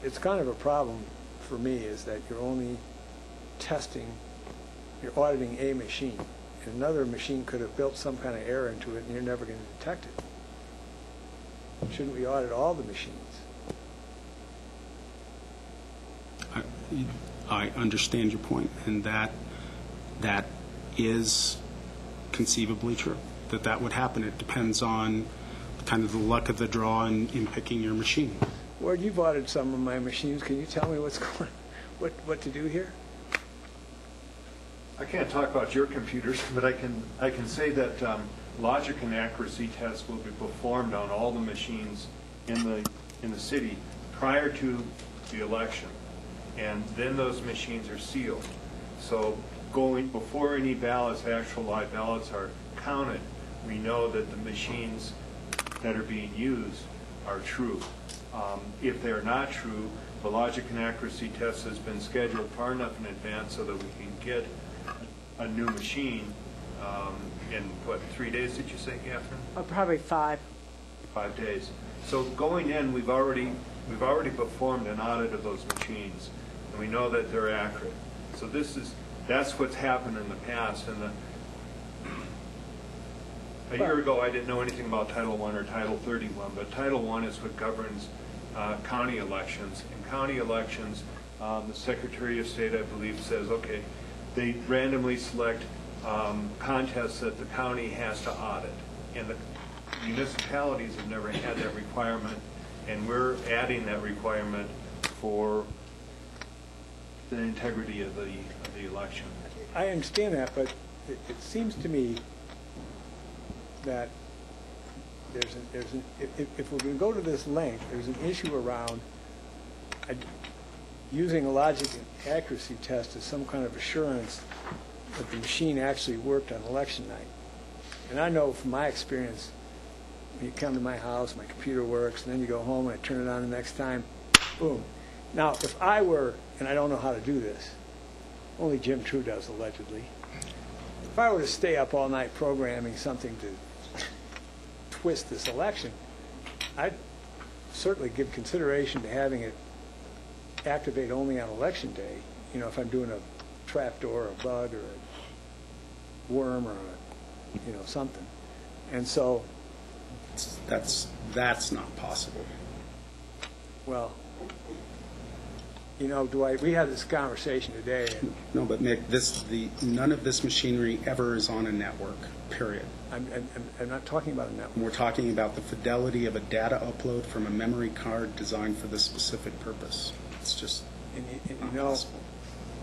it's kind of a problem for me is that you're only you're auditing a machine. And another machine could have built some kind of error into it and you're never going to detect it. Shouldn't we audit all the machines? I understand your point, and that is conceivably true, that would happen. It depends on kind of the luck of the draw in picking your machine. Ward, you've audited some of my machines. Can you tell me what to do here? I can't talk about your computers, but I can say that logic and accuracy tests will be performed on all the machines in the city prior to the election, and then those machines are sealed. So before any ballots, actual live ballots are counted, we know that the machines that are being used are true. If they're not true, the logic and accuracy test has been scheduled far enough in advance so that we can get a new machine in, what, 3 days, did you say, Catherine? Probably 5. 5 days. So going in, we've already performed an audit of those machines, and we know that they're accurate. So that's what's happened in the past. And a year ago, I didn't know anything about Title I or Title 31, but Title I is what governs county elections. In county elections, the Secretary of State, I believe, says, okay, they randomly select contests that the county has to audit. And the municipalities have never had that requirement, and we're adding that requirement for the integrity of the election. I understand that, but it seems to me that if we're going to go to this length, there's an issue around using a logic and accuracy test as some kind of assurance that the machine actually worked on election night. And I know from my experience, when you come to my house, my computer works, and then you go home and I turn it on the next time, boom. Now, if I were, and I don't know how to do this, only Jim True does allegedly, if I were to stay up all night programming something to twist this election, I'd certainly give consideration to having it activate only on election day. You know, if I'm doing a trapdoor, or a bug, or a worm, or something. And so that's not possible. Well, we had this conversation today. And no, but Mick, none of this machinery ever is on a network, period. I'm not talking about a network. We're talking about the fidelity of a data upload from a memory card designed for this specific purpose. It's just not possible.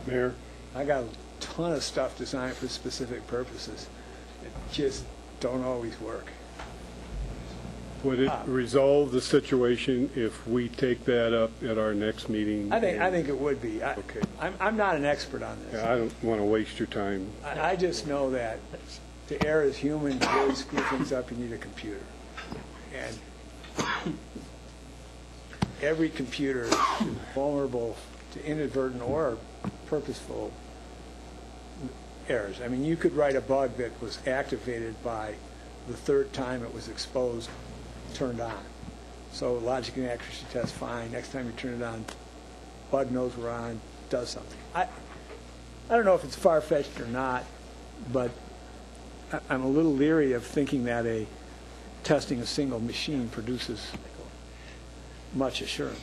Mayor? I got a ton of stuff designed for specific purposes. It just don't always work. Would it resolve the situation if we take that up at our next meeting? I think it would be. Okay. I'm not an expert on this. Yeah, I don't want to waste your time. I just know that to err as human, to really screw things up, you need a computer. And every computer is vulnerable to inadvertent or purposeful errors. I mean, you could write a bug that was activated by the third time it was exposed, turned on. So logic and accuracy test, fine. Next time you turn it on, bug knows we're on, does something. I don't know if it's far-fetched or not, but I'm a little leery of thinking that testing a single machine produces much assurance.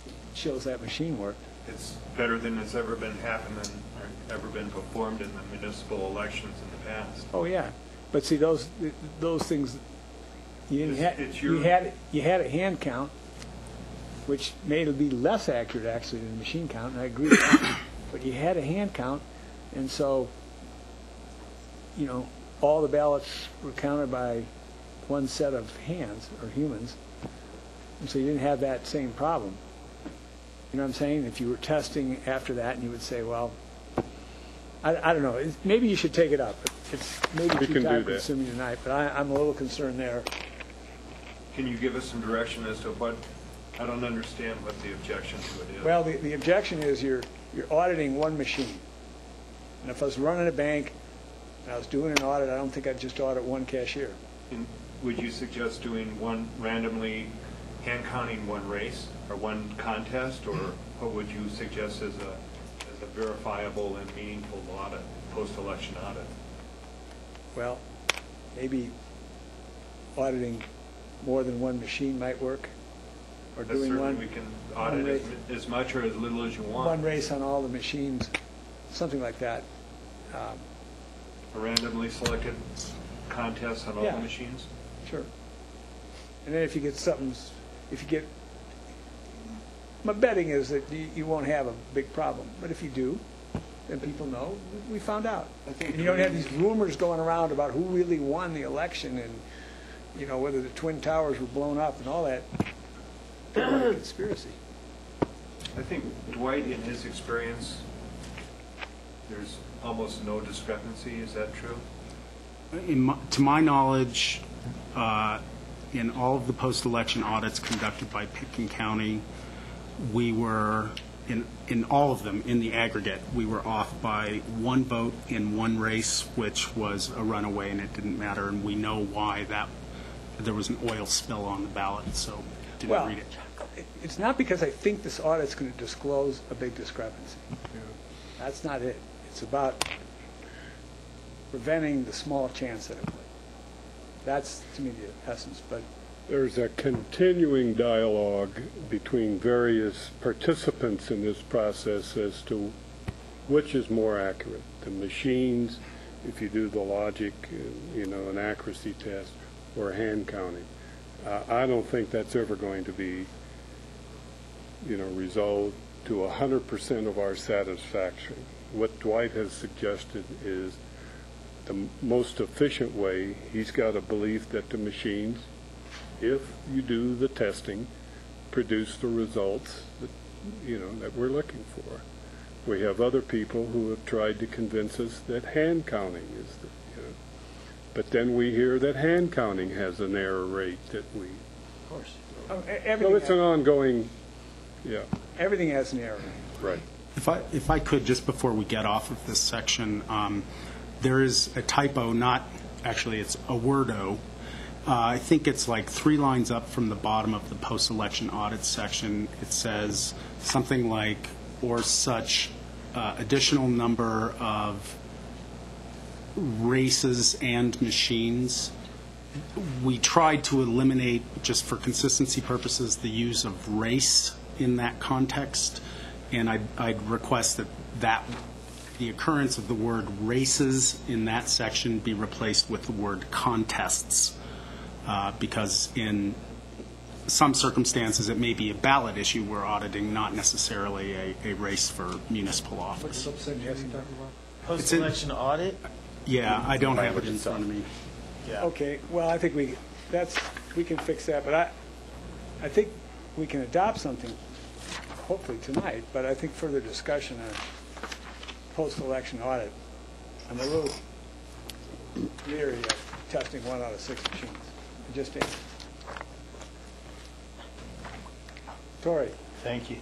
It shows that machine worked. It's better than it's ever been happening or ever been performed in the municipal elections in the past. Oh yeah, but see those things. You had a hand count, which made it be less accurate actually than the machine count, and I agree with that. But you had a hand count, and so all the ballots were counted by one set of hands or humans, and so you didn't have that same problem. You know what I'm saying? If you were testing after that, and you would say, well, I don't know. Maybe you should take it up. It's maybe too time-consuming tonight, but I'm a little concerned there. Can you give us some direction as to what? I don't understand what the objection to it is. Well, the objection is you're auditing one machine. And if I was running a bank and I was doing an audit, I don't think I'd just audit one cashier. And would you suggest doing one randomly hand counting one race or one contest, or what would you suggest as a verifiable and meaningful audit, post-election audit? Well, maybe auditing more than one machine might work, or That's doing certainly, we can audit as much or as little as you want. one race on all the machines, something like that. A randomly selected contest on all Yeah. the machines? Sure. And then if you get my betting is that you won't have a big problem. But if you do, then people know, we found out. And you don't have these rumors going around about who really won the election and, whether the Twin Towers were blown up and all that. People like a conspiracy. I think Dwight, in his experience, there's almost no discrepancy. Is that true? To my knowledge, in all of the post-election audits conducted by Pitkin County, we were, in all of them, in the aggregate, we were off by one vote in one race, which was a runaway, and it didn't matter, and we know why there was an oil spill on the ballot, so didn't read it. It's not because I think this audit's going to disclose a big discrepancy. That's not it. It's about preventing the small chance that it would. That's, to me, the essence. But There's a continuing dialogue between various participants in this process as to which is more accurate, the machines, if you do the logic, an accuracy test, or hand counting. I don't think that's ever going to be, resolved to 100% of our satisfaction. What Dwight has suggested is the most efficient way. He's got a belief that the machines, if you do the testing, produce the results that, that we're looking for. We have other people who have tried to convince us that hand counting is the, but then we hear that hand counting has an error rate that we. of course, So it's an ongoing, everything has an error. Right. If I could, just before we get off of this section, there is a typo, it's a wordo. I think it's like 3 lines up from the bottom of the post-election audit section. It says something like, or such additional number of races and machines. We tried to eliminate, just for consistency purposes, the use of race in that context, and I'd request that the occurrence of the word races in that section be replaced with the word contests, because in some circumstances it may be a ballot issue we're auditing, not necessarily a race for municipal office. Post-election audit? Yeah, I don't have it in front of me. Yeah. Okay, well, I think we can fix that, but I think we can adopt something, hopefully tonight, but I think further discussion on post-election audit, I'm a little leery of testing 1 out of 6 machines. I just am. Tori. Thank you.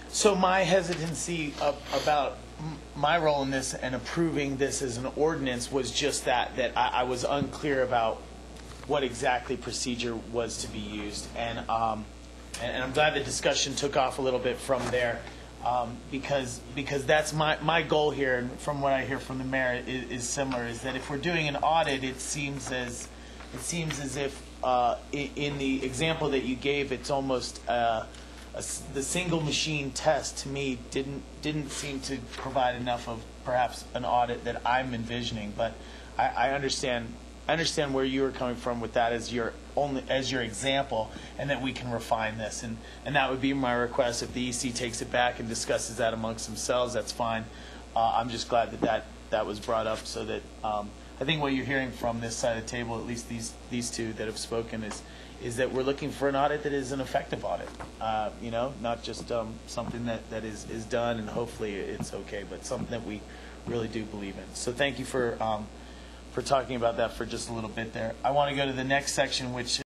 So my hesitancy about my role in this and approving this as an ordinance was just that I was unclear about what exactly procedure was to be used, and I'm glad the discussion took off a little bit from there, because that's my goal here, and from what I hear from the mayor is similar, is that if we're doing an audit, it seems as if in the example that you gave, it's almost the single machine test to me didn't seem to provide enough of perhaps an audit that I'm envisioning. But I understand where you were coming from with that as your example, and that we can refine this, and that would be my request. If the EC takes it back and discusses that amongst themselves, that's fine. I'm just glad that was brought up, so that I think what you're hearing from this side of the table, at least these two that have spoken, is that we're looking for an audit that is an effective audit, not just something that is done and hopefully it's okay, but something that we really do believe in. So thank you for talking about that for just a little bit there. I want to go to the next section, which